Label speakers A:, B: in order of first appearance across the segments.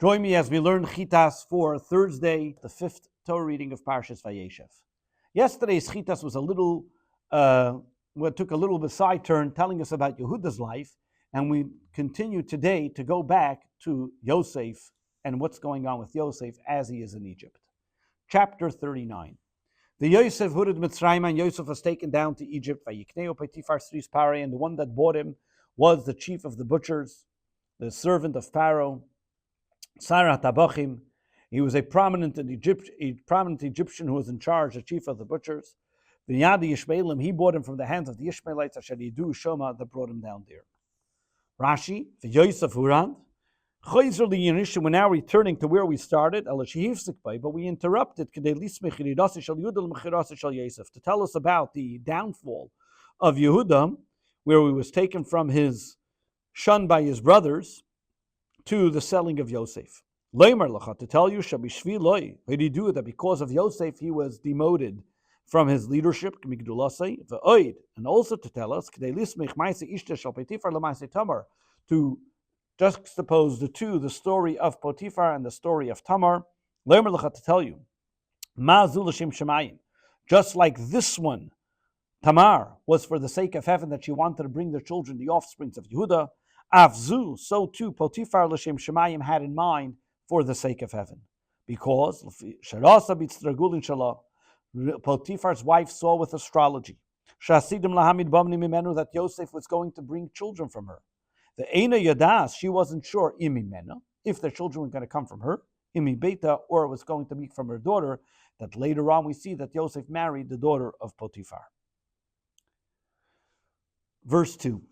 A: Join me as we learn Chitas for Thursday, the fifth Torah reading of Parshas Vayeishev. Yesterday's Chitas was took a little bit side turn, telling us about Yehuda's life, and we continue today to go back to Yosef and what's going on with Yosef as he is in Egypt. Chapter 39. The Yosef Hurud Mitzrayim, and Yosef was taken down to Egypt. Vayikneo Potifar Sris Parei, and the one that bought him was the chief of the butchers, the servant of Pharaoh. Sarah Tabachim, he was a prominent Egyptian who was in charge, the chief of the butchers. V'yadi Yishmaelim, he bought him from the hands of the Ishmaelites, Asher Yidu Shoma, that brought him down there. Rashi, V'Yosef Hurand, Chayzer L'Yenisha, we're now returning to where we started, but we interrupted to tell us about the downfall of Yehuda, where he was taken from his shunned by his brothers, to the selling of Yosef. To tell you, he do that because of Yosef, he was demoted from his leadership, and also to tell us, to juxtapose the two, the story of Potiphar and the story of Tamar, to tell you, just like this one, Tamar was for the sake of heaven, that she wanted to bring their children, the offsprings of Yehuda, Avzu, so too Potiphar l'shem Shemayim had in mind for the sake of heaven. Because Potiphar's wife saw with astrology that Yosef was going to bring children from her. The Eina Yadas, she wasn't sure if their children were going to come from her, Imi Beta, or it was going to be from her daughter, that later on we see that Yosef married the daughter of Potiphar. Verse 2.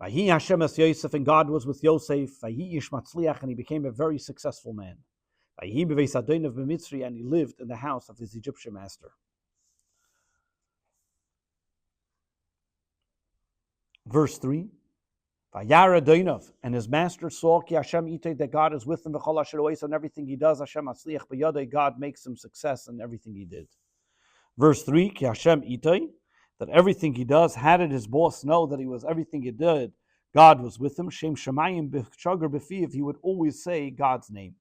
A: Vayi Hashem es Yosef, and God was with Yosef. Vayi Ish Matzliach, and he became a very successful man. Vayi Beveis Adonav b'Mitzri, and he lived in the house of his Egyptian master. Verse 3. Vayar Adonav, and his master saw ki Hashem itay, that God is with him v'chol asher ois, and everything he does. Hashem Matzliach b'yadei, God makes him success in everything he did. Verse 3. Ki Hashem itay, that everything he does, how did his boss know that he was everything he did? God was with him. Shem Shemayim b'chagar b'fiv, he would always say God's name.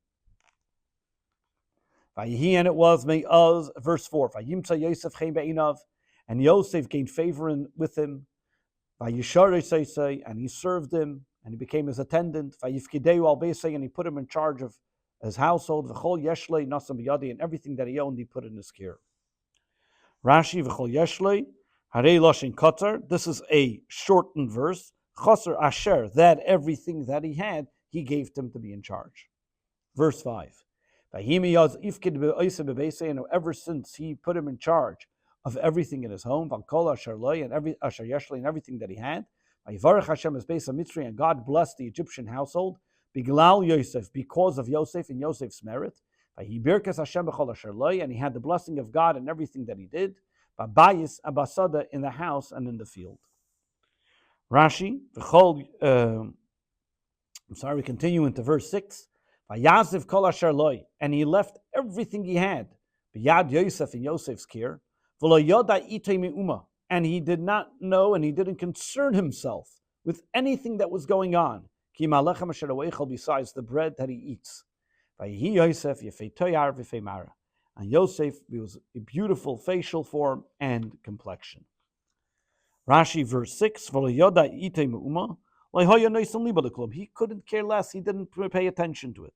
A: Vayihi, and it was me'az, verse 4. Vayimtza Yosef chen be'inav, and Yosef gained favor with him. Vayishar Yosef, and he served him, and he became his attendant. Vayifkideu al beisei, and he put him in charge of his household. V'chol yeshlei nasam b'yadi, and everything that he owned, he put in his care. Rashi, v'chol yeshlei, Harei Loshin Katar, this is a shortened verse. Chaser Asher, that everything that he had, he gave him to be in charge. Verse 5. And ever since he put him in charge of everything in his home, and everything that he had, and God blessed the Egyptian household, Yosef, because of Yosef and Yosef's merit. And he had the blessing of God in everything that he did. Bayis abasada, in the house and in the field. Rashi, we continue into verse 6. Vayaziv kol asher loy, and he left everything he had, b'yad Yosef, in Yosef's care, v'lo yoda itay me'uma, and he did not know and he didn't concern himself with anything that was going on, ki malechem asher oechel, besides the bread that he eats. Vayihi Yosef yefei toyar v'fei mara. And Yosef was a beautiful facial form and complexion. Rashi, verse 6, he couldn't care less, he didn't pay attention to it.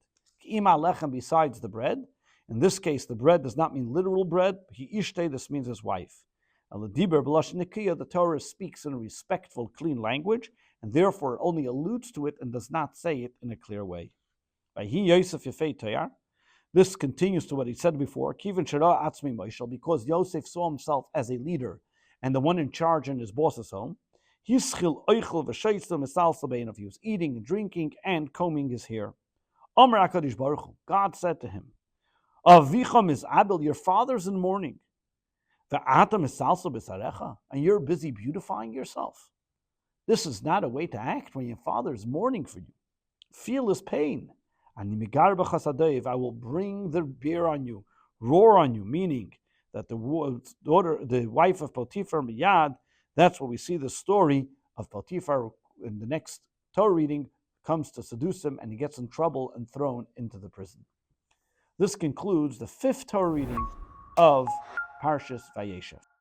A: Besides the bread, in this case the bread does not mean literal bread, this means his wife. The Torah speaks in a respectful, clean language, and therefore only alludes to it and does not say it in a clear way. This continues to what he said before, because Yosef saw himself as a leader and the one in charge in his boss's home. He was eating, drinking, and combing his hair. God said to him, your father's in mourning, and you're busy beautifying yourself. This is not a way to act when your father is mourning for you. Feel his pain. I will bring the bear on you, roar on you, meaning that the wife of Potiphar, Miyad, that's what we see the story of Potiphar in the next Torah reading, comes to seduce him, and he gets in trouble and thrown into the prison. This concludes the fifth Torah reading of Parshas Vayeishev.